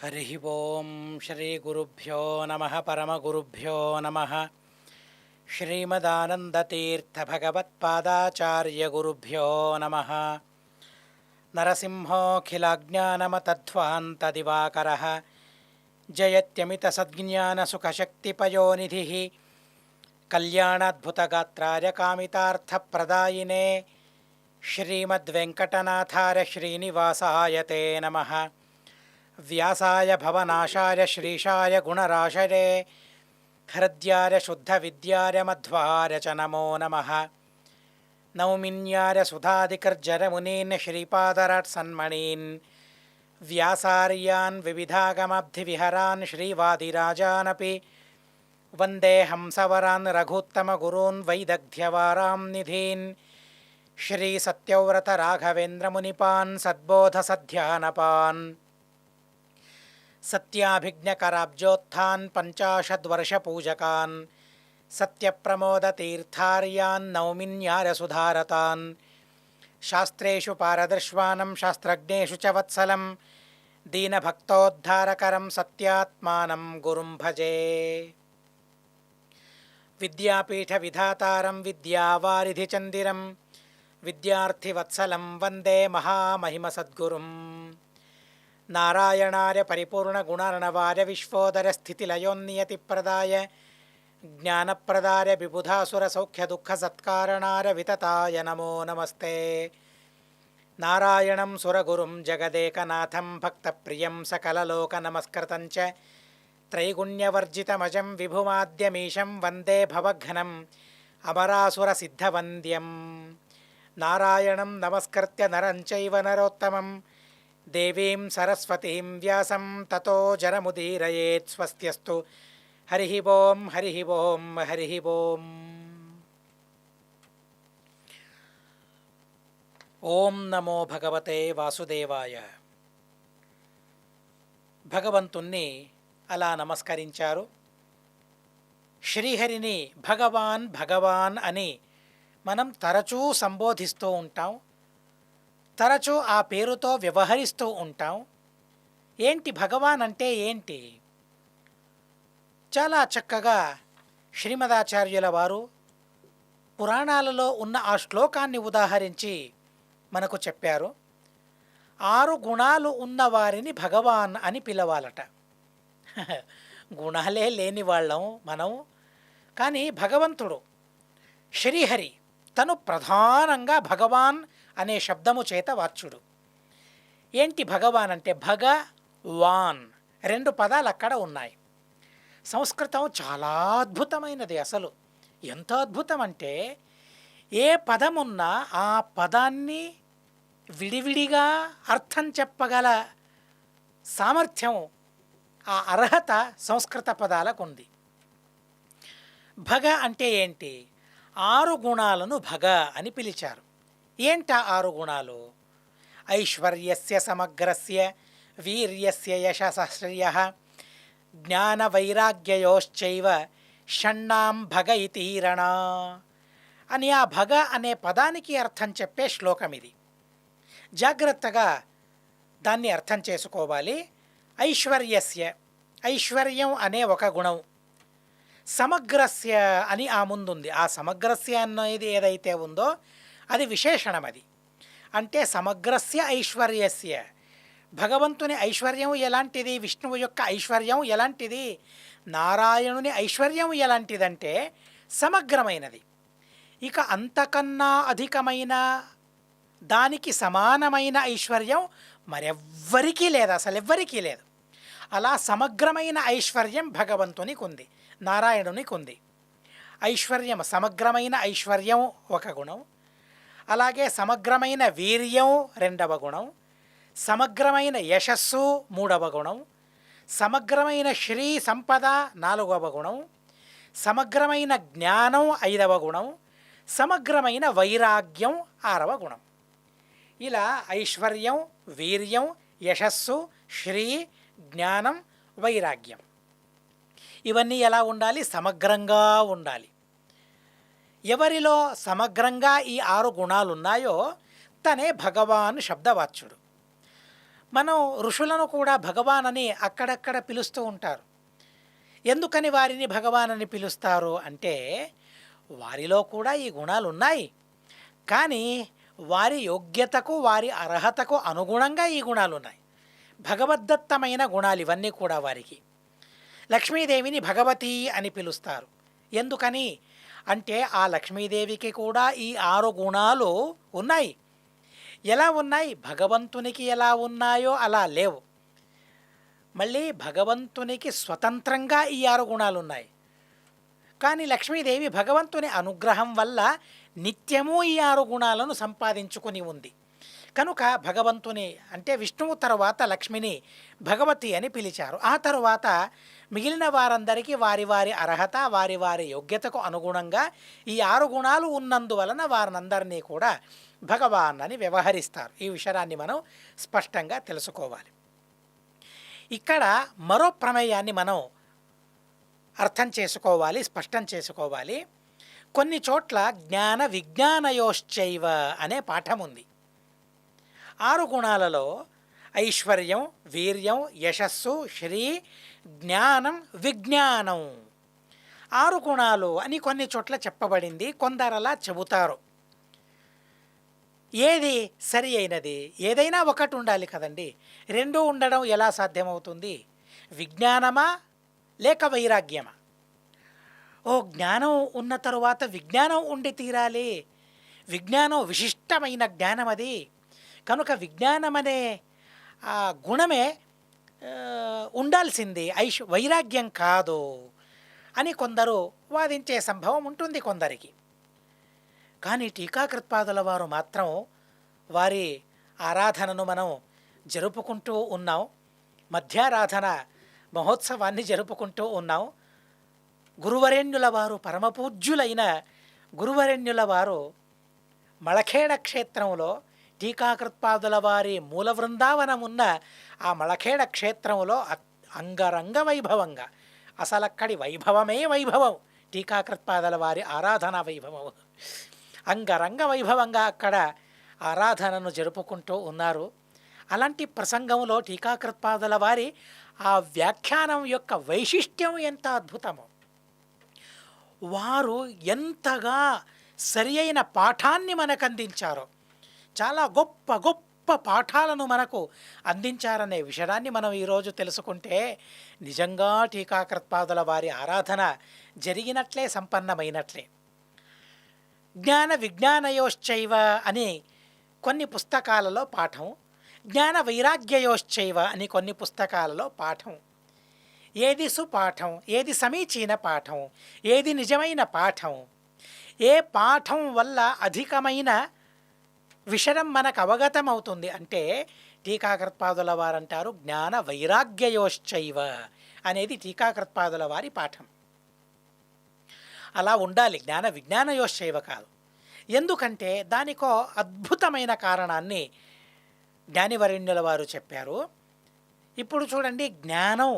హరి ఓం శ్రీ గురుభ్యో నమ పరమగురుభ్యో నమ శ్రీమదానందతీర్థభగవత్పాదాచార్యగురుభ్యో నమ నరసింహోऽఖిలజ్ఞానమతధ్వాन्तదివాకరः జయత్యమితసద్జ్ఞానసుఖశక్తిపయోనిధిः కళ్యాణాద్భుతగాత్రాయ కామితార్థప్రదాయినే శ్రీమద్వెంకటనాథాయ శ్రీనివాసాయ తే నమః వ్యాసాయ భవనాశాయ శ్రీశాయ గుణరాశరే హృద్యాయ శుద్ధవిద్యాయ మధ్వాయ చ నమో నమః నౌమిన్యాయ సుధాదికర్జరమునీన్ శ్రీపాదరాట్సన్మణీన్ వ్యాసార్యాన్ వివిధాగమాబ్ధివిహరాన్ శ్రీవాదిరాజానపి వందే హంసవరాన్ రఘుత్తమగురూన్ వైదగ్ధ్యవారాం నిధీన్ శ్రీసత్యవ్రతరాఘవేంద్రమునిపాన్ సద్బోధసధ్యానపాన్ సత్యాభిజ్ఞకరాబ్జోత్థాన్ పంచాశద్వర్షపూజకాన్ సత్యప్రమోదతీర్థార్యాన్ నౌమిన్యారసుధారతాన్ శాస్త్రేషు పారదర్శ్వానం శాస్త్రజ్ఞేషు చ వత్సలం దీనభక్తోద్ధారకరం సత్యాత్మానం గురుం భజే విద్యాపీఠ విధాతారం విద్యావారిధిచందిరం విద్యార్థివత్సలం వందే మహామహిమ సద్గురుం నారాయణార్య పరిపూర్ణగుణార్ణవార్య విశ్వోదరస్థితిలయోన్నియతిప్రదాయ జ్ఞానప్రదాయ విబుధాసురసౌఖ్యదుఃఖసత్కారణాయ వితతాయ నమో నమస్తే నారాయణం సురగురుం జగదేకనాథం భక్తప్రియం సకలలోకనమస్కృతం చ త్రైగుణ్యవర్జితమజం విభుమాద్యమీశం వందే భవఘ్నం అమరాసురసిద్ధవంద్యం నారాయణం నమస్కృత్య నరం చైవ నరోత్తమం దేవీం సరస్వతీం వ్యాసం తతో జనముదీరయేత్ స్వస్త్యస్తు హరి ఓం హరి ఓం హరి ఓం. ఓం నమో భగవతే వాసుదేవాయ. భగవంతుణ్ణి అలా నమస్కరించారు. శ్రీహరిని భగవాన్ భగవాన్ అని మనం తరచూ సంబోధిస్తూ ఉంటాం, తరచూ ఆ పేరుతో వ్యవహరిస్తూ ఉంటాం. ఏంటి భగవాన్ అంటే ఏంటి? చాలా చక్కగా శ్రీమదాచార్యుల వారు పురాణాలలో ఉన్న ఆ శ్లోకాన్ని ఉదాహరించి మనకు చెప్పారు. 6 గుణాలు ఉన్నవారిని భగవాన్ అని పిలవాలట. గుణాలే లేని వాళ్ళం మనం. కానీ భగవంతుడు శ్రీహరి తను ప్రధానంగా భగవాన్ అనే శబ్దము చేత వాచ్యుడు. ఏంటి భగవాన్ అంటే? భగవాన్ 2 పదాలు అక్కడ ఉన్నాయి. సంస్కృతం చాలా అద్భుతమైనది. అసలు ఎంత అద్భుతం అంటే, ఏ పదమున్నా ఆ పదాన్ని విడివిడిగా అర్థం చెప్పగల సామర్థ్యం, ఆ అర్హత సంస్కృత పదాలకు ఉంది. భగ అంటే ఏంటి? 6 గుణాలను భగ అని పిలిచారు. ఏంట 6 గుణాలు? ఐశ్వర్యస్య సమగ్రస్య వీర్యస్య యశస్శ్రియః జ్ఞానవైరాగ్యయోశ్చైవ షణ్ణాం భగ ఇతీరణ అని ఆ భగ అనే పదానికి అర్థం చెప్పే శ్లోకం ఇది. జాగ్రత్తగా దాన్ని అర్థం చేసుకోవాలి. ఐశ్వర్యస్య, ఐశ్వర్యం అనే ఒక గుణం. సమగ్రస్య అని ఆ ముందుంది. ఆ సమగ్రస్య అనేది ఏదైతే ఉందో అది విశేషణం. అది అంటే సమగ్రస్య ఐశ్వర్యస్య, భగవంతుని ఐశ్వర్యం ఎలాంటిది, విష్ణువు యొక్క ఐశ్వర్యం ఎలాంటిది, నారాయణుని ఐశ్వర్యం ఎలాంటిదంటే సమగ్రమైనది. ఇక అంతకన్నా అధికమైన దానికి సమానమైన ఐశ్వర్యం మరెవ్వరికీ లేదు, అసలు ఎవ్వరికీ లేదు. అలా సమగ్రమైన ఐశ్వర్యం భగవంతునికి ఉంది, నారాయణునికి ఉంది. ఐశ్వర్యం, సమగ్రమైన ఐశ్వర్యం ఒక గుణం. అలాగే సమగ్రమైన వీర్యం 2వ గుణం, సమగ్రమైన యశస్సు 3వ గుణం, సమగ్రమైన శ్రీ సంపద 4వ గుణం, సమగ్రమైన జ్ఞానం 5వ గుణం, సమగ్రమైన వైరాగ్యం 6వ గుణం. ఇలా ఐశ్వర్యం, వీర్యం, యశస్సు, శ్రీ, జ్ఞానం, వైరాగ్యం ఇవన్నీ ఎలా ఉండాలి? సమగ్రంగా ఉండాలి. ఎవరిలో సమగ్రంగా ఈ 6 గుణాలు ఉన్నాయో తనే భగవాన్ శబ్దవాచ్యుడు. మనం ఋషులను కూడా భగవాన్ అని అక్కడక్కడ పిలుస్తూ ఉంటారు. ఎందుకని వారిని భగవాన్ అని పిలుస్తారు అంటే, వారిలో కూడా ఈ గుణాలున్నాయి. కానీ వారి యోగ్యతకు, వారి అర్హతకు అనుగుణంగా ఈ గుణాలున్నాయి. భగవద్దత్తమైన గుణాలు ఇవన్నీ కూడా వారికి. లక్ష్మీదేవిని భగవతి అని పిలుస్తారు. ఎందుకని అంటే, ఆ లక్ష్మీదేవికి కూడా ఈ 6 గుణాలు ఉన్నాయి. ఎలా ఉన్నాయి? భగవంతునికి ఎలా ఉన్నాయో అలా లేవు. మళ్ళీ భగవంతునికి స్వతంత్రంగా ఈ 6 గుణాలున్నాయి. కానీ లక్ష్మీదేవి భగవంతుని అనుగ్రహం వల్ల నిత్యము ఈ 6 గుణాలను సంపాదించుకొని ఉంది. కనుక భగవంతుని అంటే విష్ణువు తరువాత లక్ష్మిని భగవతి అని పిలిచారు. ఆ తరువాత మిగిలిన వారందరికీ వారి వారి అర్హత, వారి వారి యోగ్యతకు అనుగుణంగా ఈ 6 గుణాలు ఉన్నందువలన వారినందరినీ కూడా భగవాన్ అని వ్యవహరిస్తారు. ఈ విషయాన్ని మనం స్పష్టంగా తెలుసుకోవాలి. ఇక్కడ మరో ప్రమేయాన్ని మనం అర్థం చేసుకోవాలి, స్పష్టం చేసుకోవాలి. కొన్ని చోట్ల జ్ఞాన విజ్ఞానయోశ్చైవ అనే పాఠం ఉంది. 6 గుణాలలో ఐశ్వర్యం, వీర్యం, యశస్సు, శ్రీ, జ్ఞానం, విజ్ఞానం 6 గుణాలు అని కొన్ని చోట్ల చెప్పబడింది. కొందరలా చెబుతారు. ఏది సరి అయినది? ఏదైనా ఒకటి ఉండాలి కదండి. 2 ఉండడం ఎలా సాధ్యమవుతుంది? విజ్ఞానమా లేక వైరాగ్యమా? జ్ఞానం ఉన్న తరువాత విజ్ఞానం ఉండి తీరాలి. విజ్ఞానం విశిష్టమైన జ్ఞానం అది. కనుక విజ్ఞానం అనే గుణమే ఉండాల్సింది, వైరాగ్యం కాదు అని కొందరు వాదించే సంభవం ఉంటుంది కొందరికి. కానీ టీకాకృత్పాదుల వారు మాత్రం వారి ఆరాధనను మనం జరుపుకుంటూ ఉన్నాం. మధ్యారాధన మహోత్సవాన్ని జరుపుకుంటూ ఉన్నాం. గురువరేణ్యుల వారు, పరమపూజ్యులైన గురువరేణ్యుల వారు మళఖేడ క్షేత్రంలో, టీకాకృత్పాదుల వారి మూల బృందావనం ఉన్న ఆ మళఖేడ క్షేత్రంలో అంగరంగ వైభవంగా, అసలక్కడి వైభవమే వైభవం, టీకాకృత్పాదుల వారి ఆరాధన వైభవం అంగరంగ వైభవంగా అక్కడ ఆరాధనను జరుపుకుంటూ ఉన్నారు. అలాంటి ప్రసంగంలో టీకాకృత్పాదుల వారి ఆ వ్యాఖ్యానం యొక్క వైశిష్ట్యం ఎంత అద్భుతమో, వారు ఎంతగా సరి అయిన పాఠాన్ని మనకు అందించారో, చాలా గొప్ప గొప్ప పాఠాలను మనకు అందించారనే విషయాన్ని మనం ఈరోజు తెలుసుకుంటే నిజంగా టీకాకృత్పాదుల వారి ఆరాధన జరిగినట్లే, సంపన్నమైనట్లే. జ్ఞాన విజ్ఞానయోశ్చైవ అని కొన్ని పుస్తకాలలో పాఠం, జ్ఞాన వైరాగ్యయోశ్చైవ అని కొన్ని పుస్తకాలలో పాఠం. ఏది సుపాఠం, ఏది సమీచీన పాఠం, ఏది నిజమైన పాఠం, ఏ పాఠం వల్ల అధికమైన విషయం మనకు అవగతం అవుతుంది అంటే టీకాకృత్పాదుల వారంటారు జ్ఞాన వైరాగ్యయోశ్చైవ అనేది టీకాకృత్పాదుల వారి పాఠం. అలా ఉండాలి, జ్ఞాన విజ్ఞానయోశ్చైవ కాదు. ఎందుకంటే దానికో అద్భుతమైన కారణాన్ని జ్ఞానివరేణ్యుల వారు చెప్పారు. ఇప్పుడు చూడండి, జ్ఞానం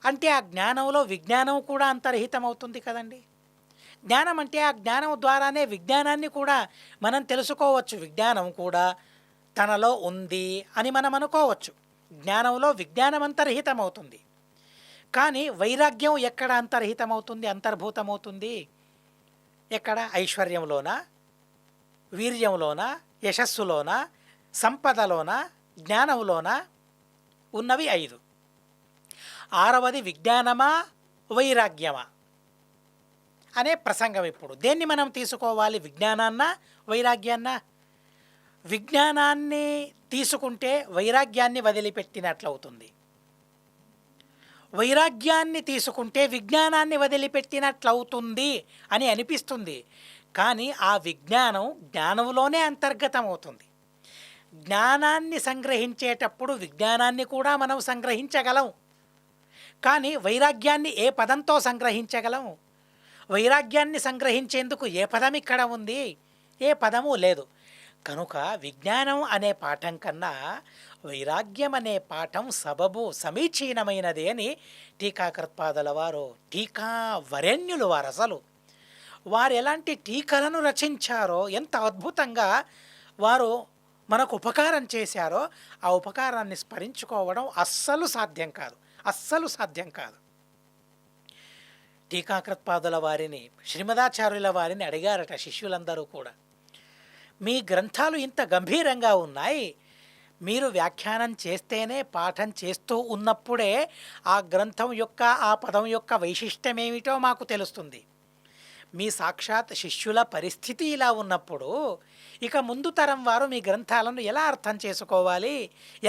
అంటే ఆ జ్ఞానంలో విజ్ఞానం కూడా అంతర్హితం అవుతుంది కదండి. జ్ఞానం అంటే ఆ జ్ఞానం ద్వారానే విజ్ఞానాన్ని కూడా మనం తెలుసుకోవచ్చు. విజ్ఞానం కూడా తనలో ఉంది అని మనం అనుకోవచ్చు. జ్ఞానంలో విజ్ఞానం అంతర్హితమవుతుంది. కానీ వైరాగ్యం ఎక్కడ అంతర్హితమవుతుంది, అంతర్భూతమవుతుంది? ఎక్కడ? ఐశ్వర్యంలోనా, వీర్యంలోనా, యశస్సులోనా, సంపదలోనా, జ్ఞానంలోనా? ఉన్నవి 5. 6వది విజ్ఞానమా వైరాగ్యమా అనే ప్రసంగం. ఇప్పుడు దేన్ని మనం తీసుకోవాలి, విజ్ఞానాన్నా వైరాగ్యాన్నా? విజ్ఞానాన్ని తీసుకుంటే వైరాగ్యాన్ని వదిలిపెట్టినట్లవుతుంది, వైరాగ్యాన్ని తీసుకుంటే విజ్ఞానాన్ని వదిలిపెట్టినట్లవుతుంది అని అనిపిస్తుంది. కానీ ఆ విజ్ఞానం జ్ఞానంలోనే అంతర్గతం అవుతుంది. జ్ఞానాన్ని సంగ్రహించేటప్పుడు విజ్ఞానాన్ని కూడా మనం సంగ్రహించగలం. కానీ వైరాగ్యాన్ని ఏ పదంతో సంగ్రహించగలం? వైరాగ్యాన్ని సంగ్రహించేందుకు ఏ పదం ఇక్కడ ఉంది? ఏ పదము లేదు. కనుక విజ్ఞానం అనే పాఠం కన్నా వైరాగ్యం అనే పాఠం సబబు సమీచీనమైనది అని టీకాకృత్పాదుల వారు, టీకా వరేణ్యులు వారు, అసలు వారు ఎలాంటి టీకలను రచించారో, ఎంత అద్భుతంగా వారు మనకు ఉపకారం చేశారో ఆ ఉపకారాన్ని స్మరించుకోవడం అస్సలు సాధ్యం కాదు, అస్సలు సాధ్యం కాదు. టీకాకృత్పాదుల వారిని, శ్రీమదాచార్యుల వారిని అడిగారట శిష్యులందరూ కూడా, మీ గ్రంథాలు ఇంత గంభీరంగా ఉన్నాయి, మీరు వ్యాఖ్యానం చేస్తేనే, పాఠం చేస్తూ ఉన్నప్పుడే ఆ గ్రంథం యొక్క, ఆ పదం యొక్క వైశిష్టం ఏమిటో మాకు తెలుస్తుంది. మీ సాక్షాత్ శిష్యుల పరిస్థితి ఇలా ఉన్నప్పుడు ఇక ముందు తరం వారు మీ గ్రంథాలను ఎలా అర్థం చేసుకోవాలి,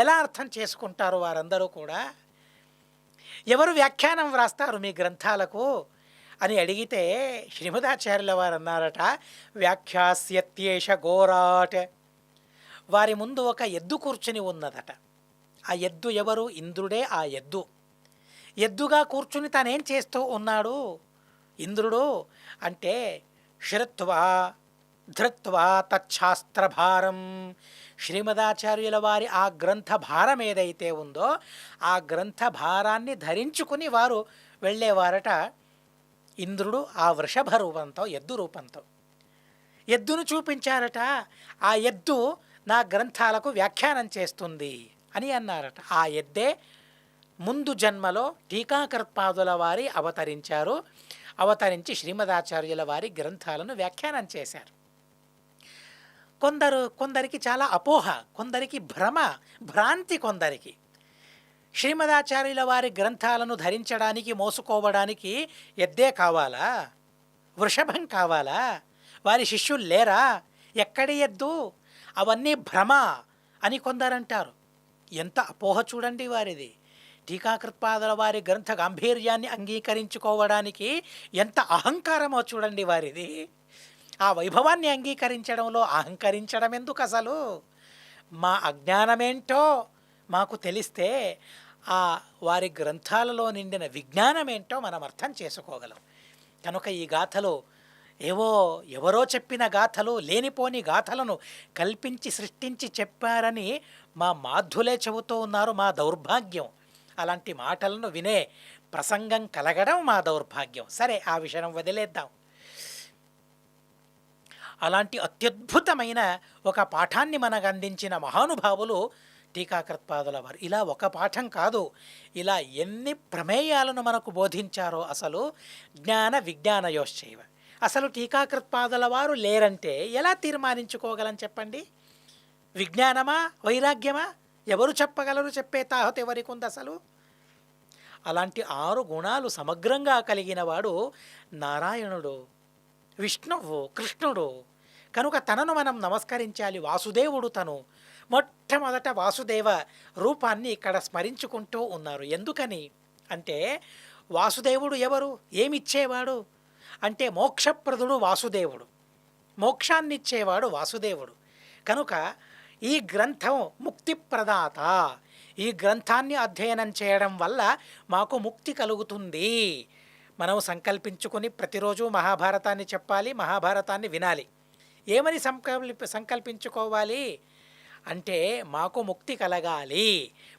ఎలా అర్థం చేసుకుంటారు వారందరూ కూడా? ఎవరు వ్యాఖ్యానం వ్రాస్తారు మీ గ్రంథాలకు అని అడిగితే శ్రీమదాచార్యుల వారు అన్నారట, వ్యాఖ్యాస్యత్యేష ఘోరాట్. వారి ముందు ఒక ఎద్దు కూర్చుని ఉన్నదట. ఆ ఎద్దు ఎవరు? ఇంద్రుడే ఆ ఎద్దు. ఎద్దుగా కూర్చుని తనేం చేస్తూ ఉన్నాడు ఇంద్రుడు అంటే, శ్రుత్వా ధృత్వా తచ్ఛాస్త్రభారం. శ్రీమదాచార్యుల వారి ఆ గ్రంథ భారం ఏదైతే ఉందో ఆ గ్రంథ భారాన్ని ధరించుకుని వారు వెళ్ళేవారట. ఇంద్రుడు ఆ వృషభ రూపంతో, ఎద్దు రూపంతో ఎద్దును చూపించారట. ఆ ఎద్దు నా గ్రంథాలకు వ్యాఖ్యానం చేస్తుంది అని అన్నారట. ఆ ఎద్దే ముందు జన్మలో టీకాకృత్పాదుల వారి అవతరించారు. అవతరించి శ్రీమదాచార్యుల వారి గ్రంథాలను వ్యాఖ్యానం చేశారు. కొందరికి చాలా అపోహ, కొందరికి భ్రమ, భ్రాంతి. కొందరికి శ్రీమదాచార్యుల వారి గ్రంథాలను ధరించడానికి, మోసుకోవడానికి ఎద్దే కావాలా? వృషభం కావాలా? వారి శిష్యులు లేరా? ఎక్కడి ఎద్దు? అవన్నీ భ్రమ అని కొందరంటారు. ఎంత అపోహ చూడండి వారిది! టీకాకృత్పాదుల వారి గ్రంథ గాంభీర్యాన్ని అంగీకరించుకోవడానికి ఎంత అహంకారమో చూడండి వారిది. ఆ వైభవాన్ని అంగీకరించడంలో అహంకరించడం ఎందుకు అసలు? మా అజ్ఞానమేంటో మాకు తెలిస్తే ఆ వారి గ్రంథాలలో నిండిన విజ్ఞానమేంటో మనం అర్థం చేసుకోగలం. కనుక ఈ గాథలు ఎవరో చెప్పిన గాథలు, లేనిపోని గాథలను కల్పించి సృష్టించి చెప్పారని మా మాధ్యులే చెబుతూ ఉన్నారు. మా దౌర్భాగ్యం. అలాంటి మాటలను వినే ప్రసంగం కలగడం మా దౌర్భాగ్యం. సరే, ఆ విషయం వదిలేద్దాం. అలాంటి అత్యద్భుతమైన ఒక పాఠాన్ని మనకు అందించిన మహానుభావులు టీకాకృత్పాదుల వారు. ఇలా ఒక పాఠం కాదు, ఇలా ఎన్ని ప్రమేయాలను మనకు బోధించారో. అసలు జ్ఞాన విజ్ఞానయోశ్చైవ. అసలు టీకాకృత్పాదుల వారు లేరంటే ఎలా తీర్మానించుకోగలం చెప్పండి? విజ్ఞానమా, వైరాగ్యమా? ఎవరు చెప్పగలరు? చెప్పే తాహత ఎవరికి ఉంది అసలు? అలాంటి 6 గుణాలు సమగ్రంగా కలిగిన వాడు నారాయణుడు, విష్ణువు, కృష్ణుడు. కనుక తనను మనం నమస్కరించాలి. వాసుదేవుడు తను. మొట్టమొదట వాసుదేవ రూపాన్ని ఇక్కడ స్మరించుకుంటూ ఉన్నారు. ఎందుకని అంటే, వాసుదేవుడు ఎవరు? ఏమిచ్చేవాడు అంటే, మోక్షప్రదుడు వాసుదేవుడు, మోక్షాన్నిచ్చేవాడు వాసుదేవుడు. కనుక ఈ గ్రంథం ముక్తిప్రదాత. ఈ గ్రంథాన్ని అధ్యయనం చేయడం వల్ల మాకు ముక్తి కలుగుతుంది. మనం సంకల్పించుకొని ప్రతిరోజు మహాభారతాన్ని చెప్పాలి, మహాభారతాన్ని వినాలి. ఏమని సంకల్పించుకోవాలి అంటే, మాకు ముక్తి కలగాలి,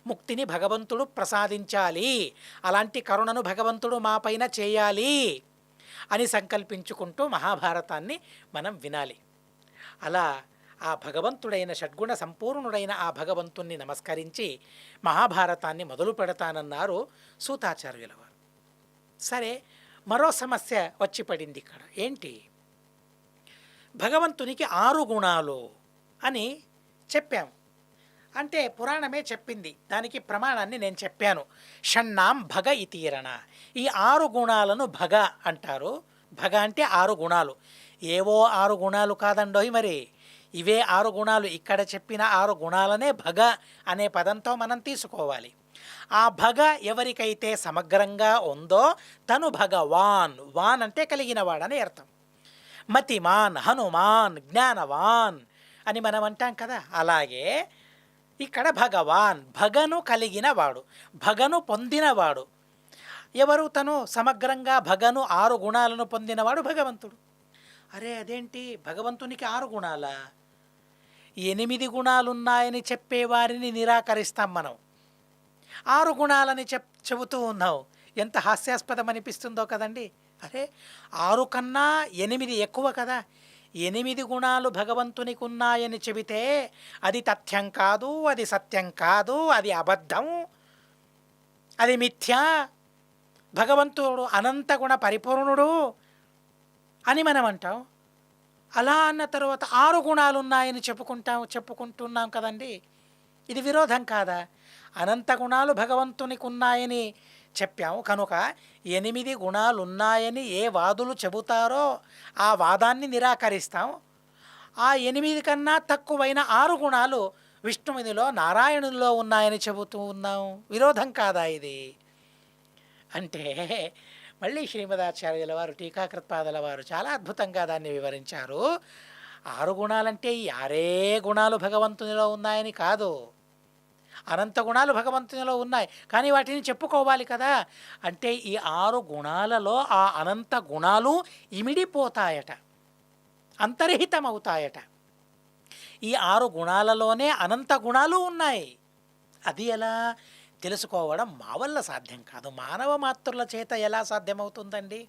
ముక్తిని భగవంతుడు ప్రసాదించాలి, అలాంటి కరుణను భగవంతుడు మా పైన చేయాలి అని సంకల్పించుకుంటూ మహాభారతాన్ని మనం వినాలి. అలా ఆ భగవంతుడైన, షడ్గుణ సంపూర్ణుడైన ఆ భగవంతుణ్ణి నమస్కరించి మహాభారతాన్ని మొదలు పెడతానన్నారు సూతాచార్యుల వారు. సరే, మరో సమస్య వచ్చి పడింది ఇక్కడ. ఏంటి? భగవంతునికి 6 గుణాలు అని చెప్పాము. అంటే పురాణమే చెప్పింది, దానికి ప్రమాణాన్ని నేను చెప్పాను. షణ్ణాం భగ ఇతీరణ. ఈ 6 గుణాలను భగ అంటారు. భగ అంటే 6 గుణాలు. ఏవో 6 గుణాలు కాదండోయ్, మరి ఇవే 6 గుణాలు. ఇక్కడ చెప్పిన 6 గుణాలనే భగ అనే పదంతో మనం తీసుకోవాలి. ఆ భగ ఎవరికైతే సమగ్రంగా ఉందో తను భగవాన్. వాన్ అంటే కలిగినవాడని అర్థం. మతిమాన్, హనుమాన్, జ్ఞానవాన్ అని మనం అంటాం కదా. అలాగే ఇక్కడ భగవాన్, భగను కలిగినవాడు, భగను పొందినవాడు. ఎవరు? తను సమగ్రంగా భగను 6 గుణాలను పొందినవాడు భగవంతుడు. అరే, అదేంటి భగవంతునికి 6 గుణాలా? 8 గుణాలున్నాయని చెప్పేవారిని నిరాకరిస్తాం మనం. 6 గుణాలని చెబుతూ ఉన్నావు. ఎంత హాస్యాస్పదం అనిపిస్తుందో కదండి. అరే, 6 కన్నా 8 ఎక్కువ కదా. 8 గుణాలు భగవంతునికి ఉన్నాయని చెబితే అది తథ్యం కాదు, అది సత్యం కాదు, అది అబద్ధం, అది మిథ్య, భగవంతుడు అనంత గుణ పరిపూర్ణుడు అని మనం అంటాం. అలా అన్న తర్వాత 6 గుణాలు ఉన్నాయని చెప్పుకుంటున్నాం కదండి. ఇది విరోధం కాదా? అనంత గుణాలు భగవంతునికి ఉన్నాయని చెప్పాము కనుక 8 గుణాలు ఉన్నాయని ఏ వాదులు చెబుతారో ఆ వాదాన్ని నిరాకరిస్తాం. ఆ 8 కన్నా తక్కువైన 6 గుణాలు విష్ణువునిలో నారాయణునిలో ఉన్నాయని చెబుతూ ఉన్నాం. విరోధం కాదా ఇది? అంటే మళ్ళీ శ్రీమదాచార్యుల వారు, టీకాకృత్పాదుల వారు చాలా అద్భుతంగా దాన్ని వివరించారు. 6 గుణాలంటే ఈ 6 గుణాలు భగవంతునిలో ఉన్నాయని కాదు. అనంత గుణాలు భగవంతునిలో ఉన్నాయి, కానీ వాటిని చెప్పుకోవాలి కదా. అంటే ఈ 6 గుణాలలో ఆ అనంత గుణాలు ఇమిడిపోతాయట, అంతర్హితమవుతాయట. ఈ 6 గుణాలలోనే అనంత గుణాలు ఉన్నాయి. అది ఎలా తెలుసుకోవడం మా వల్ల సాధ్యం కాదు. మానవ మాతృల చేత ఎలా సాధ్యమవుతుందండి?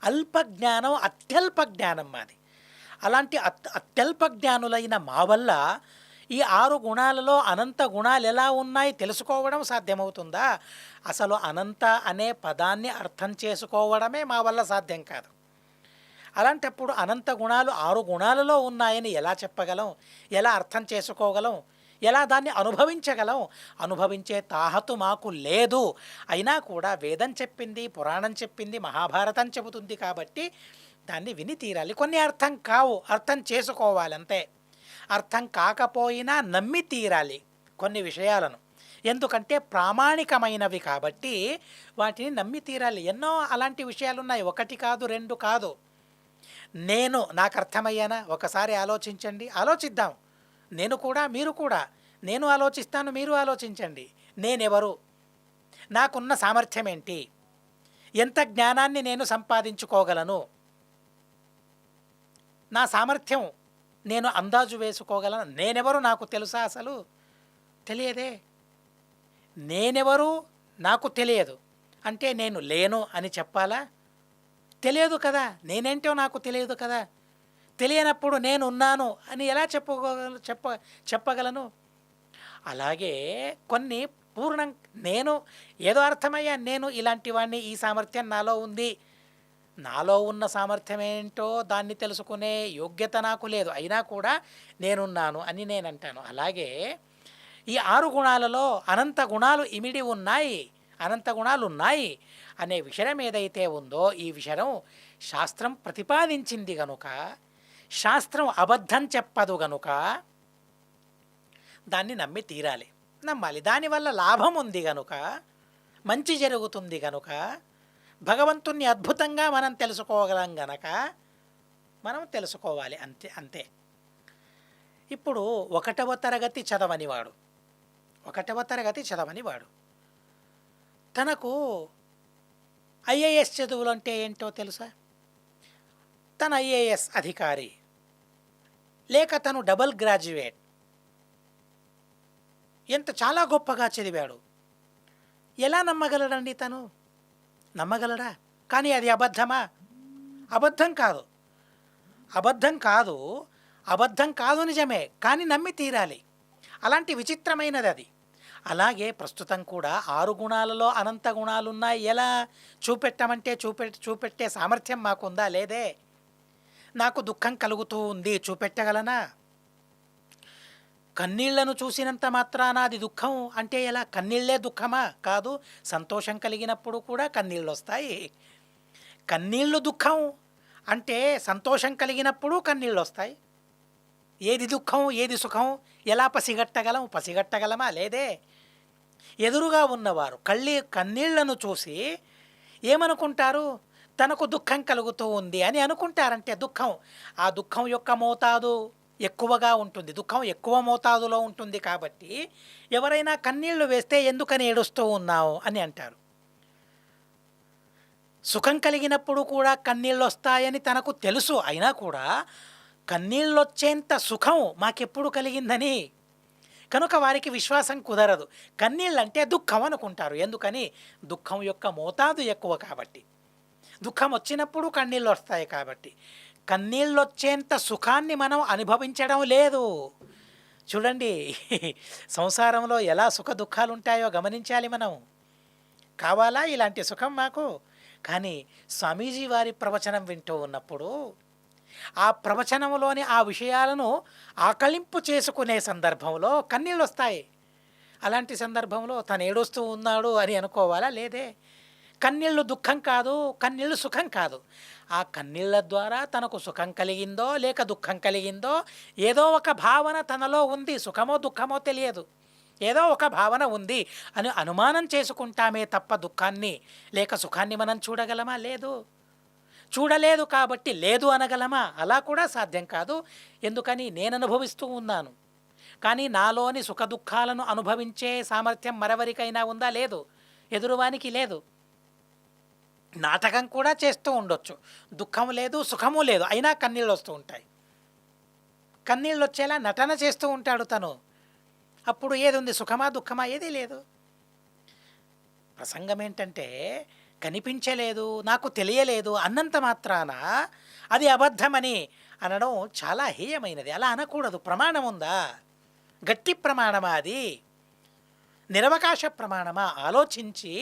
అల్ప జ్ఞానం, అత్యల్ప జ్ఞానం మాది. అలాంటి అత్యల్ప జ్ఞానులైన మా వల్ల ఈ 6 గుణాలలో అనంత గుణాలు ఎలా ఉన్నాయి తెలుసుకోవడం సాధ్యమవుతుందా? అసలు అనంత అనే పదాన్ని అర్థం చేసుకోవడమే మా వల్ల సాధ్యం కాదు. అలాంటప్పుడు అనంత గుణాలు 6 గుణాలలో ఉన్నాయని ఎలా చెప్పగలం? ఎలా అర్థం చేసుకోగలం? ఎలా దాన్ని అనుభవించగలం? అనుభవించే తాహతు మాకు లేదు. అయినా కూడా వేదం చెప్పింది, పురాణం చెప్పింది, మహాభారతం చెబుతుంది కాబట్టి దాన్ని విని తీరాలి. కొన్ని అర్థం కావు, అర్థం చేసుకోవాలి అంతే. అర్థం కాకపోయినా నమ్మి తీరాలి కొన్ని విషయాలను. ఎందుకంటే ప్రామాణికమైనవి కాబట్టి వాటిని నమ్మి తీరాలి. ఎన్నో అలాంటి విషయాలు ఉన్నాయి, 1 కాదు 2 కాదు. నేను నాకు అర్థమయ్యానా? ఒకసారి ఆలోచించండి, ఆలోచిద్దాం. నేను కూడా, మీరు కూడా. నేను ఆలోచిస్తాను, మీరు ఆలోచించండి. నేనెవరు? నాకున్న సామర్థ్యం ఏంటి? ఎంత జ్ఞానాన్ని నేను సంపాదించుకోగలను? నా సామర్థ్యం నేను అందాజు వేసుకోగలను. నేనెవరు నాకు తెలుసా? అసలు తెలియదే. నేనెవరు నాకు తెలియదు అంటే నేను లేను అని చెప్పాలా? తెలియదు కదా, నేనేంటో నాకు తెలియదు కదా. తెలియనప్పుడు నేనున్నాను అని ఎలా చెప్పగలను? అలాగే కొన్ని నేను ఏదో అర్థమయ్యా, నేను ఇలాంటి వాడిని, ఈ సామర్థ్యం నాలో ఉంది. నాలో ఉన్న సామర్థ్యం ఏంటో దాన్ని తెలుసుకునే యోగ్యత నాకు లేదు, అయినా కూడా నేనున్నాను అని నేనంటాను. అలాగే ఈ 6 గుణాలలో అనంత గుణాలు ఇమిడి ఉన్నాయి, అనంత గుణాలు ఉన్నాయి అనే విషయం ఏదైతే ఉందో ఈ విషయం శాస్త్రం ప్రతిపాదించింది గనుక, శాస్త్రం అబద్ధం చెప్పదు గనుక దాన్ని నమ్మి తీరాలి, నమ్మాలి. దానివల్ల లాభం ఉంది గనుక, మంచి జరుగుతుంది గనుక, భగవంతుణ్ణి అద్భుతంగా మనం తెలుసుకోగలం గనక మనం తెలుసుకోవాలి, అంతే. ఇప్పుడు 1వ తరగతి చదవనివాడు, 1వ తరగతి చదవనివాడు తనకు ఐఏఎస్ చదువులు అంటే ఏంటో తెలుసా? తను ఐఏఎస్ అధికారి, లేక తను డబుల్ గ్రాడ్యుయేట్, ఎంత చాలా గొప్పగా చదివాడు. ఎలా నమ్మగలడండి? తను నమ్మగలడా? కానీ అది అబద్ధమా? అబద్ధం కాదు, అబద్ధం కాదు నిజమే, కానీ నమ్మి తీరాలి. అలాంటి విచిత్రమైనది అది. అలాగే ప్రస్తుతం కూడా 6 గుణాలలో అనంత గుణాలున్నాయి. ఎలా చూపెట్టమంటే చూపెట్టే సామర్థ్యం మాకుందా? లేదే. నాకు దుఃఖం కలుగుతూ ఉంది, చూపెట్టగలనా? కన్నీళ్లను చూసినంత మాత్రాన అది దుఃఖం అంటే ఎలా? కన్నీళ్లే దుఃఖమా? కాదు. సంతోషం కలిగినప్పుడు కూడా కన్నీళ్ళు వస్తాయి. కన్నీళ్ళు దుఃఖం అంటే సంతోషం కలిగినప్పుడు కన్నీళ్ళు వస్తాయి. ఏది దుఃఖం, ఏది సుఖం ఎలా పసిగట్టగలమా? లేదే. ఎదురుగా ఉన్నవారు కన్నీళ్లను చూసి ఏమనుకుంటారు? తనకు దుఃఖం కలుగుతూ ఉంది అని అనుకుంటారంటే దుఃఖం, ఆ దుఃఖం యొక్క మోతాదు ఎక్కువగా ఉంటుంది, దుఃఖం ఎక్కువ మోతాదులో ఉంటుంది. కాబట్టి ఎవరైనా కన్నీళ్లు వేస్తే ఎందుకని ఏడుస్తూ ఉన్నావు అని అంటారు. సుఖం కలిగినప్పుడు కూడా కన్నీళ్ళు వస్తాయని తనకు తెలుసు, అయినా కూడా కన్నీళ్ళొచ్చేంత సుఖం మాకెప్పుడు కలిగిందని కనుక వారికి విశ్వాసం కుదరదు. కన్నీళ్ళంటే దుఃఖం అనుకుంటారు. ఎందుకని? దుఃఖం యొక్క మోతాదు ఎక్కువ కాబట్టి, దుఃఖం వచ్చినప్పుడు కన్నీళ్ళు వస్తాయి కాబట్టి. కన్నీళ్ళొచ్చేంత సుఖాన్ని మనం అనుభవించడం లేదు. చూడండి సంసారంలో ఎలా సుఖ దుఃఖాలు ఉంటాయో గమనించాలి మనం. కావాలా ఇలాంటి సుఖం మాకు? కానీ స్వామీజీ వారి ప్రవచనం వింటూ ఉన్నప్పుడు ఆ ప్రవచనంలోని ఆ విషయాలను ఆకళింపు చేసుకునే సందర్భంలో కన్నీళ్ళొస్తాయి. అలాంటి సందర్భంలో తను ఏడుస్తూ ఉన్నాడు అని అనుకోవాలా? లేదే. కన్నీళ్ళు దుఃఖం కాదు, కన్నీళ్ళు సుఖం కాదు. ఆ కన్నీళ్ళ ద్వారా తనకు సుఖం కలిగిందో లేక దుఃఖం కలిగిందో ఏదో ఒక భావన తనలో ఉంది. సుఖమో దుఃఖమో తెలియదు, ఏదో ఒక భావన ఉంది అని అనుమానం చేసుకుంటామే తప్ప దుఃఖాన్ని లేక సుఖాన్ని మనం చూడగలమా? లేదు. చూడలేదు కాబట్టి లేదు అనగలమా? అలా కూడా సాధ్యం కాదు. ఎందుకని? నేను అనుభవిస్తూ ఉన్నాను. కానీ నాలోని సుఖ దుఃఖాలను అనుభవించే సామర్థ్యం మరెవరికైనా ఉందా? లేదు. ఎదురువానికి లేదు. నాటకం కూడా చేస్తూ ఉండొచ్చు, దుఃఖం లేదు సుఖము లేదు, అయినా కన్నీళ్ళు వస్తూ ఉంటాయి. కన్నీళ్ళు వచ్చేలా నటన చేస్తూ ఉంటాడు తను. అప్పుడు ఏది ఉంది? సుఖమా దుఃఖమా? ఏదీ లేదు. ప్రసంగం ఏంటంటే కనిపించలేదు, నాకు తెలియలేదు అన్నంత మాత్రాన అది అబద్ధమని అనడం చాలా హేయమైనది. అలా అనకూడదు. ప్రమాణం ఉందా? గట్టి ప్రమాణమా? అది నిరవకాశ ప్రమాణమా? ఆలోచించి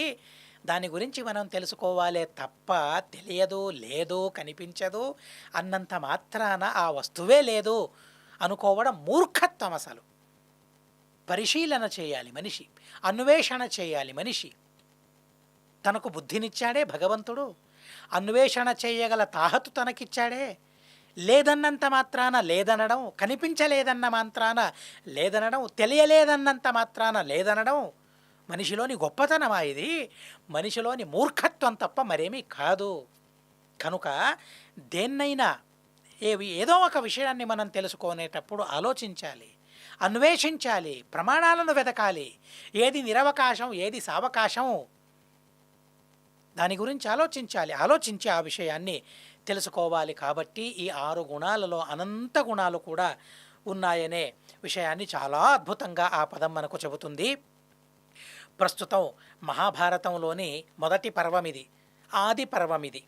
దాని గురించి మనం తెలుసుకోవాలే తప్ప తెలియదు, లేదు, కనిపించదు అన్నంత మాత్రాన ఆ వస్తువే లేదు అనుకోవడం మూర్ఖత్వం. అసలు పరిశీలన చేయాలి మనిషి, అన్వేషణ చేయాలి మనిషి. తనకు బుద్ధినిచ్చాడే భగవంతుడు, అన్వేషణ చేయగల తాహతు తనకిచ్చాడే. లేదన్నంత మాత్రాన లేదనడం, కనిపించలేదన్న మాత్రాన లేదనడం, తెలియలేదన్నంత మాత్రాన లేదనడం మనిషిలోని గొప్పతనమా? ఇది మనిషిలోని మూర్ఖత్వం తప్ప మరేమీ కాదు. కనుక దేన్నైనా ఏదో ఒక విషయాన్ని మనం తెలుసుకునేటప్పుడు ఆలోచించాలి, అన్వేషించాలి, ప్రమాణాలను వెతకాలి. ఏది నిరవకాశం, ఏది సావకాశం, దాని గురించి ఆలోచించాలి. ఆలోచించి ఆ విషయాన్ని తెలుసుకోవాలి. కాబట్టి ఈ 6 గుణాలలో అనంత గుణాలు కూడా ఉన్నాయనే విషయాన్ని చాలా అద్భుతంగా ఆ పదం మనకు చెబుతుంది. ప్రస్తుతం మహాభారతంలోని మొదటి పర్వం ఇది, ఆది పర్వం ఇది.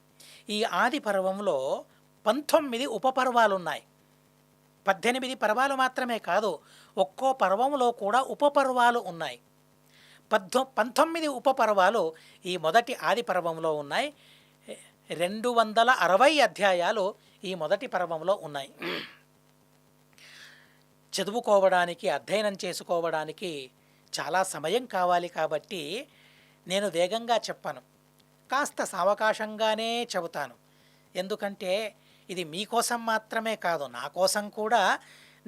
ఈ ఆది పర్వంలో 19 ఉపపర్వాలు ఉన్నాయి. 18 పర్వాలు మాత్రమే కాదు, ఒక్కో పర్వంలో కూడా ఉపపర్వాలు ఉన్నాయి. 19 ఉపపర్వాలు ఈ మొదటి ఆది పర్వంలో ఉన్నాయి. 260 అధ్యాయాలు ఈ మొదటి పర్వంలో ఉన్నాయి. చదువుకోవడానికి, అధ్యయనం చేసుకోవడానికి చాలా సమయం కావాలి. కాబట్టి నేను వేగంగా చెప్పను, కాస్త సావకాశంగానే చెబుతాను. ఎందుకంటే ఇది మీకోసం మాత్రమే కాదు, నా కోసం కూడా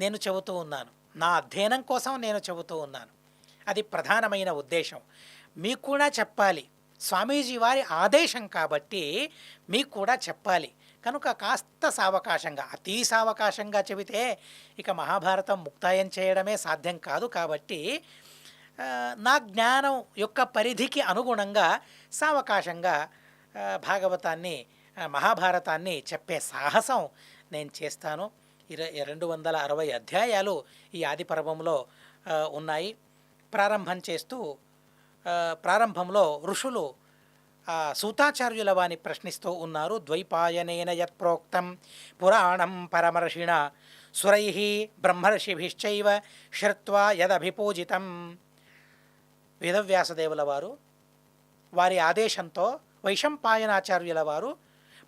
నేను చెబుతూ ఉన్నాను. నా అధ్యయనం కోసం నేను చెబుతూ ఉన్నాను. అది ప్రధానమైన ఉద్దేశం. మీకు కూడా చెప్పాలి. స్వామీజీ వారి ఆదేశం కాబట్టి మీకు కూడా చెప్పాలి. కనుక కాస్త సావకాశంగా, అతి సావకాశంగా చెబితే ఇక మహాభారతం ముక్తాయం చేయడమే సాధ్యం కాదు. కాబట్టి నా జ్ఞానం యొక్క పరిధికి అనుగుణంగా సావకాశంగా భాగవతాన్ని, మహాభారతాన్ని చెప్పే సాహసం నేను చేస్తాను. 260 అధ్యాయాలు ఈ ఆది పర్వంలో ఉన్నాయి. ప్రారంభంలో ఋషులు సూతాచార్యుల వాని ప్రశ్నిస్తూ ఉన్నారు. ద్వైపాయనేన యత్ప్రోక్తం పురాణం పరమర్షిణ సురై బ్రహ్మర్షిభిశ్చైవ శ్రుత్వా యదభిపూజితం. వేదవ్యాసదేవుల వారు వారి ఆదేశంతో వైశంపాయనాచార్యుల వారు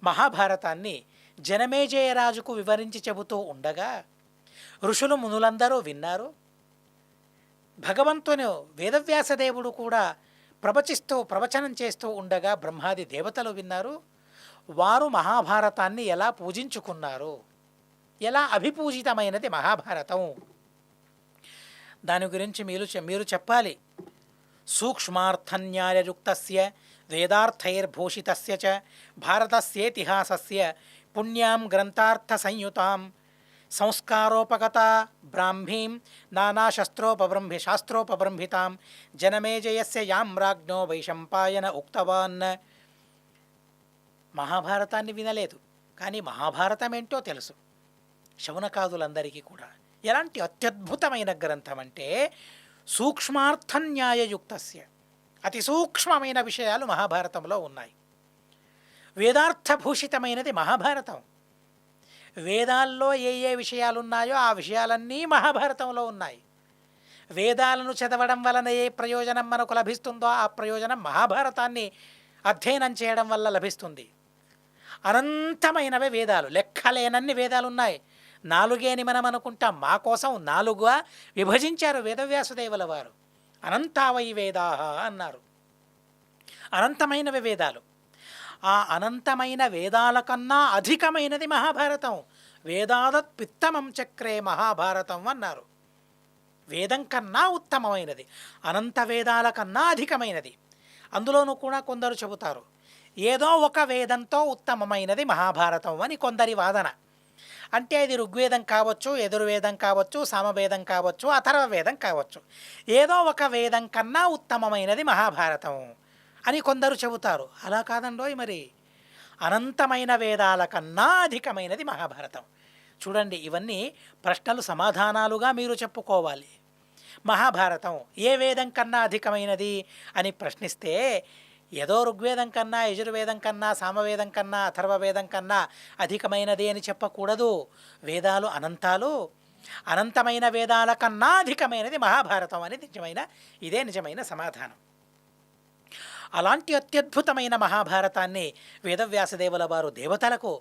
మహాభారతాన్ని జనమేజయరాజుకు వివరించి చెబుతూ ఉండగా ఋషులు మునులందరూ విన్నారు. భగవంతుని వేదవ్యాసదేవుడు కూడా ప్రవచనం చేస్తూ ఉండగా బ్రహ్మాది దేవతలు విన్నారు. వారు మహాభారతాన్ని ఎలా పూజించుకున్నారు, ఎలా అభిపూజితమైనది మహాభారతం, దాని గురించి మీరు చెప్పాలి. సూక్ష్మార్థన్యాయయుక్తస్య వేదార్థైర్భూషితస్య చ భారతస్యేతిహాసస్య పుణ్యాం గ్రంథార్థ సంయుతాం సంస్కారోపగత బ్రాహ్మీం శాస్త్రోపబ్రహ్మితాం జనమేజయస్య యాం రాజ్ఞో వైశంపాయన ఉక్తవాన్. మహాభారతాన్ని వినలేదు, కానీ మహాభారతం ఏంటో తెలుసు శౌనకాదులందరికీ కూడా. ఎలాంటి అత్యద్భుతమైన గ్రంథం అంటే సూక్ష్మార్థన్యాయయుక్తస్య, అతి సూక్ష్మమైన విషయాలు మహాభారతంలో ఉన్నాయి. వేదార్థభూషితమైనది మహాభారతం. వేదాల్లో ఏ ఏ విషయాలున్నాయో ఆ విషయాలన్నీ మహాభారతంలో ఉన్నాయి. వేదాలను చదవడం వలన ఏ ప్రయోజనం మనకు లభిస్తుందో ఆ ప్రయోజనం మహాభారతాన్ని అధ్యయనం చేయడం వల్ల లభిస్తుంది. అనంతమైనవే వేదాలు, లెక్కలేనన్ని వేదాలు ఉన్నాయి. నాలుగే అని మనం అనుకుంటాం, మా కోసం నాలుగుగా విభజించారు వేదవ్యాసదేవుల వారు. అనంతావై వేదాహ అన్నారు. అనంతమైనవి వేదాలు. ఆ అనంతమైన వేదాల కన్నా అధికమైనది మహాభారతం. వేదాదత్ పిత్తమం చక్రే మహాభారతం అన్నారు. వేదం కన్నా ఉత్తమమైనది, అనంత వేదాల కన్నా అధికమైనది. అందులోనూ కూడా కొందరు చెబుతారు ఏదో ఒక వేదంతో ఉత్తమమైనది మహాభారతం అని కొందరి వాదన. అంటే అది ఋగ్వేదం కావచ్చు, యజుర్వేదం కావచ్చు, సామవేదం కావచ్చు, అథర్వవేదం కావచ్చు, ఏదో ఒక వేదం కన్నా ఉత్తమమైనది మహాభారతం అని కొందరు చెబుతారు. అలా కాదండోయ్, మరి అనంతమైన వేదాల కన్నా అధికమైనది మహాభారతం. చూడండి, ఇవన్నీ ప్రశ్నలు సమాధానాలుగా మీరు చెప్పుకోవాలి. మహాభారతం ఏ వేదం కన్నా అధికమైనది అని ప్రశ్నిస్తే ఏదో ఋగ్వేదం కన్నా, యజుర్వేదం కన్నా, సామవేదం కన్నా, అథర్వవేదం కన్నా అధికమైనది అని చెప్పకూడదు. వేదాలు అనంతాలు, అనంతమైన వేదాల కన్నా అధికమైనది మహాభారతం అని ఇదే నిజమైన సమాధానం. అలాంటి అత్యద్భుతమైన మహాభారతాన్ని వేదవ్యాసదేవుల వారు దేవతలకు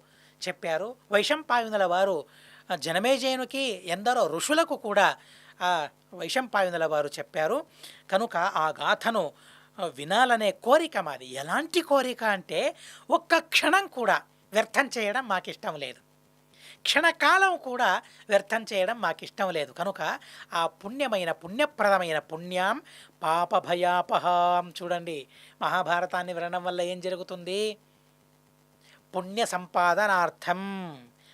చెప్పారు. వైశంపాయనుల వారు జనమేజయునికి, ఎందరో ఋషులకు కూడా వైశంపాయనుల వారు చెప్పారు. కనుక ఆ గాథను వినాలనే కోరిక మాది. ఎలాంటి కోరిక అంటే ఒక్క క్షణం కూడా వ్యర్థం చేయడం మాకిష్టం లేదు, క్షణకాలం కూడా వ్యర్థం చేయడం మాకిష్టం లేదు. కనుక ఆ పుణ్యప్రదమైన పుణ్యం పాపభయాపహాం. చూడండి, మహాభారతాన్ని వినడం వల్ల ఏం జరుగుతుంది? పుణ్య సంపాదనార్థం.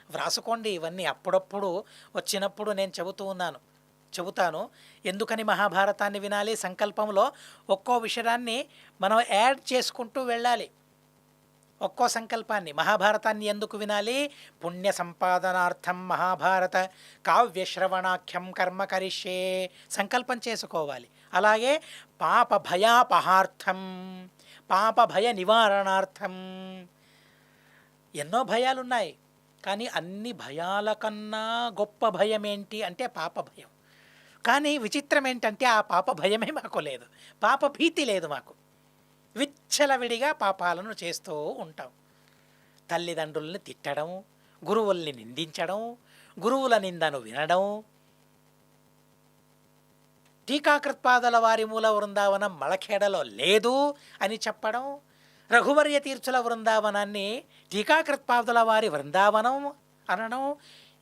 వ్రాసుకోండి, ఇవన్నీ అప్పుడప్పుడు వచ్చినప్పుడు నేను చెబుతాను. ఎందుకని మహాభారతాన్ని వినాలి? సంకల్పంలో ఒక్కో విషయాన్ని మనం యాడ్ చేసుకుంటూ వెళ్ళాలి. ఒక్కో సంకల్పాన్ని, మహాభారతాన్ని ఎందుకు వినాలి? పుణ్య సంపాదనార్థం మహాభారత కావ్యశ్రవణాఖ్యం కర్మ కరిష్యే సంకల్పం చేసుకోవాలి. అలాగే పాప భయాపహార్థం, పాప భయ నివారణార్థం. ఎన్నో భయాలున్నాయి, కానీ అన్ని భయాల కన్నా గొప్ప భయం ఏంటి అంటే పాప భయం. కానీ విచిత్రం ఏంటంటే ఆ పాప భయమే మాకు లేదు, పాప భీతి లేదు మాకు. విచ్చలవిడిగా పాపాలను చేస్తూ ఉంటాం. తల్లిదండ్రుల్ని తిట్టడం, గురువుల్ని నిందించడం, గురువుల నిందను వినడం, టీకాకృత్పాదుల వారి మూల వృందావనం మళఖేడలో లేదు అని చెప్పడం, రఘువర్య తీర్థుల వృందావనాన్ని టీకాకృత్పాదుల వారి వృందావనం అనడం,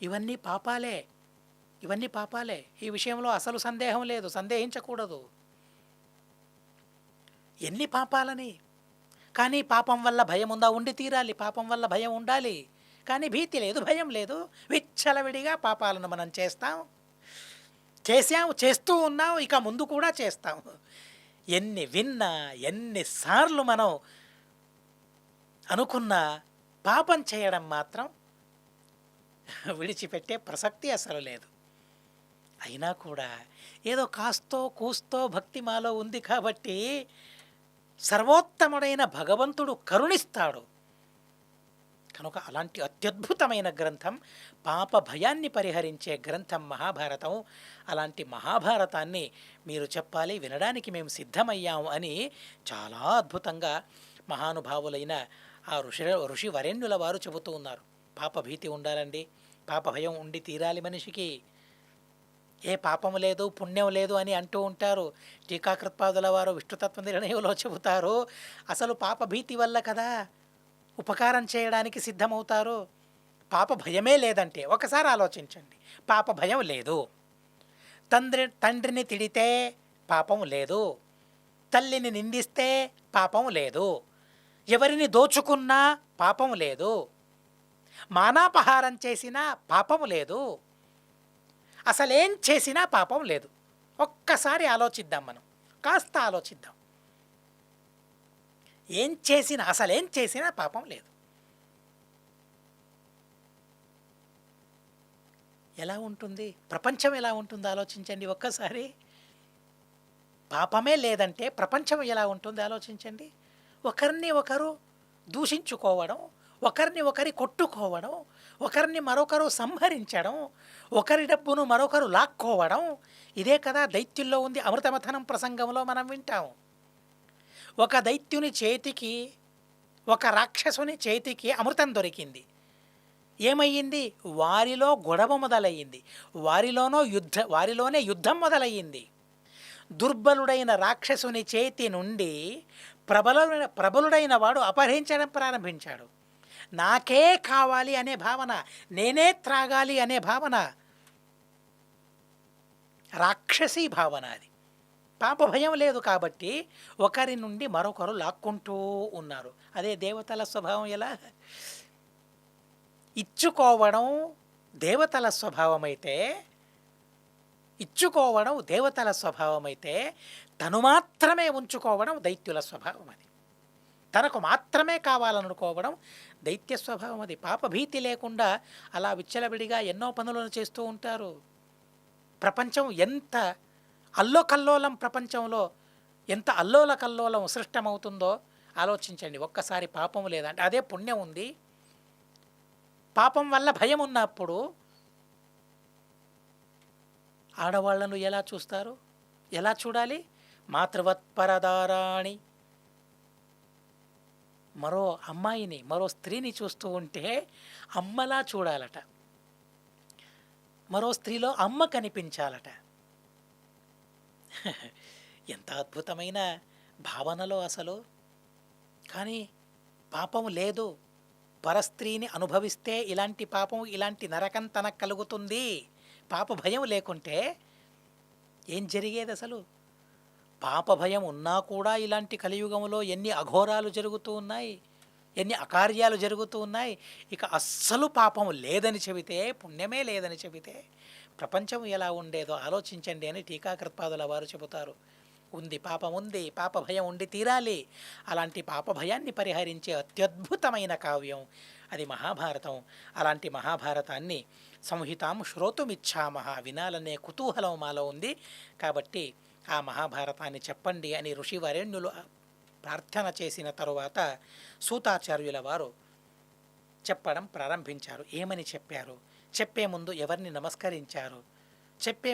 ఇవన్నీ పాపాలే. ఈ విషయంలో అసలు సందేహం లేదు, సందేహించకూడదు. ఎన్ని పాపాలని! కానీ పాపం వల్ల భయం ఉందా? ఉండి తీరాలి. పాపం వల్ల భయం ఉండాలి, కానీ భీతి లేదు, భయం లేదు. విచ్చలవిడిగా పాపాలను మనం చేస్తూ ఉన్నాం, ఇక ముందు కూడా చేస్తాం. ఎన్ని విన్నా, ఎన్నిసార్లు మనం అనుకున్నా పాపం చేయడం మాత్రం విడిచిపెట్టే ప్రసక్తి అసలు లేదు. అయినా కూడా ఏదో కాస్తో కూస్తో భక్తి మాలో ఉంది కాబట్టి సర్వోత్తముడైన భగవంతుడు కరుణిస్తాడు. కనుక అలాంటి అత్యద్భుతమైన గ్రంథం, పాప భయాన్ని పరిహరించే గ్రంథం మహాభారతం. అలాంటి మహాభారతాన్ని మీరు చెప్పాలి, వినడానికి మేము సిద్ధమయ్యాము అని చాలా అద్భుతంగా మహానుభావులైన ఆ ఋషి వరేణ్యుల వారు చెబుతూ ఉన్నారు. పాప భీతి ఉండాలండి, పాప భయం ఉండి తీరాలి మనిషికి. ఏ పాపము లేదు, పుణ్యం లేదు అని అంటూ ఉంటారు. టీకాకృత్పాదుల వారు విష్ణుతత్వ నిర్ణయంలో చెబుతారు, అసలు పాప భీతి వల్ల కదా ఉపకారం చేయడానికి సిద్ధమవుతారు. పాప భయమే లేదంటే ఒకసారి ఆలోచించండి. పాప భయం లేదు. తండ్రిని తిడితే పాపం లేదు, తల్లిని నిందిస్తే పాపం లేదు, ఎవరిని దోచుకున్నా పాపం లేదు, మానాపహారం చేసినా పాపం లేదు, అసలేం చేసినా పాపం లేదు. ఒక్కసారి ఆలోచిద్దాం, మనం కాస్త ఆలోచిద్దాం. అసలేం చేసినా పాపం లేదు. ఎలా ఉంటుంది ప్రపంచం? ఎలా ఉంటుందో ఆలోచించండి ఒక్కసారి. పాపమే లేదంటే ప్రపంచం ఎలా ఉంటుంది ఆలోచించండి. ఒకరిని ఒకరు దూషించుకోవడం, ఒకరిని ఒకరి కొట్టుకోవడం, ఒకరిని మరొకరు సంహరించడం, ఒకరి డబ్బును మరొకరు లాక్కోవడం, ఇదే కదా దైత్యుల్లో ఉంది. అమృతమథనం ప్రసంగంలో మనం వింటాం. ఒక దైత్యుని చేతికి, ఒక రాక్షసుని చేతికి అమృతం దొరికింది. ఏమయ్యింది? వారిలో గొడవ మొదలయ్యింది. వారిలోనే యుద్ధం మొదలయ్యింది. దుర్బలుడైన రాక్షసుని చేతి నుండి ప్రబలుడైన వాడు అపహరించడం ప్రారంభించాడు. నాకే కావాలి అనే భావన, నేనే త్రాగాలి అనే భావన, రాక్షసీ భావన అది. పాప భయం లేదు కాబట్టి ఒకరి నుండి మరొకరు లాక్కుంటూ ఉన్నారు. అదే దేవతల స్వభావం. ఎలా ఇచ్చుకోవడం దేవతల స్వభావమైతే తను మాత్రమే ఉంచుకోవడం దైత్యుల స్వభావం. అది తనకు మాత్రమే కావాలనుకోవడం దైత్య స్వభావం. అది పాపభీతి లేకుండా అలా విచ్చలవిడిగా ఎన్నో పనులను చేస్తూ ఉంటారు. ప్రపంచం ఎంత ప్రపంచంలో ఎంత అల్లోల కల్లోలం సృష్టమవుతుందో ఆలోచించండి ఒక్కసారి. పాపం లేదంటే అదే పుణ్యం ఉంది. పాపం వల్ల భయం ఉన్నప్పుడు ఆడవాళ్లను ఎలా చూస్తారు? ఎలా చూడాలి? మాతృవత్పరదారాణి. మరో అమ్మాయిని, మరో స్త్రీని చూస్తూ ఉంటే అమ్మలా చూడాలట. మరో స్త్రీలో అమ్మ కనిపించాలట. ఎంత అద్భుతమైన భావనలో అసలు. కానీ పాపం లేదు. పరస్త్రీని అనుభవిస్తే ఇలాంటి పాపం, ఇలాంటి నరకం తనకు కలుగుతుంది. పాప భయం లేకుంటే ఏం జరిగేది అసలు? పాప భయం ఉన్నా కూడా ఇలాంటి కలియుగంలో ఎన్ని అఘోరాలు జరుగుతూ ఉన్నాయి, ఎన్ని అకార్యాలు జరుగుతూ ఉన్నాయి. ఇక అస్సలు పాపం లేదని చెబితే, పుణ్యమే లేదని చెబితే ప్రపంచం ఎలా ఉండేదో ఆలోచించండి అని టీకాకృత్పాదుల వారు చెబుతారు. ఉంది, పాపం ఉంది, పాప భయం ఉండి తీరాలి. అలాంటి పాప భయాన్ని పరిహరించే అత్యద్భుతమైన కావ్యం అది మహాభారతం. అలాంటి మహాభారతాన్ని సంహితాం శ్రోతుమిచ్చామహ, వినాలనే కుతూహలం మాలో ఉంది. కాబట్టి ఆ మహాభారతాన్ని చెప్పండి అని ఋషివరేణ్యులు ప్రార్థన చేసిన తరువాత సూతాచార్యుల వారు చెప్పడం ప్రారంభించారు. ఏమని చెప్పారు? చెప్పే ముందు ఎవరిని నమస్కరించారు? చెప్పే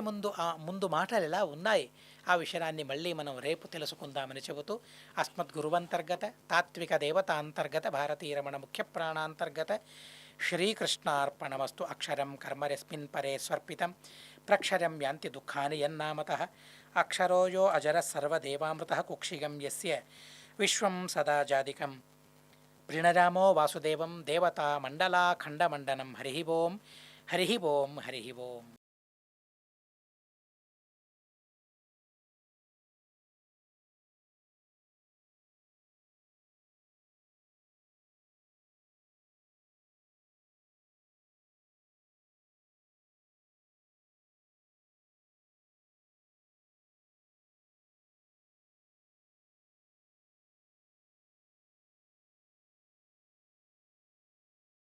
ముందు మాటలు ఎలా ఉన్నాయి? ఆ విషయాన్ని మళ్ళీ మనం రేపు తెలుసుకుందామని చెబుతూ అస్మద్గురువంతర్గత తాత్విక దేవత అంతర్గత భారతీయ రమణ ముఖ్య ప్రాణాంతర్గత శ్రీకృష్ణార్పణమస్తు. అక్షరం కర్మరస్మిన్ పరే స్వర్పితం ప్రక్షరం యాంతి దుఃఖాని యన్నామతః అక్షరోయో అజర సర్వదేవామృతః కుక్షిగం యస్య విశ్వం సదా జాదికం ప్రణరామో వాసుదేవం దేవతా మండలాఖండమండనం. హరి ఓం, హరి ఓం, హరి ఓం.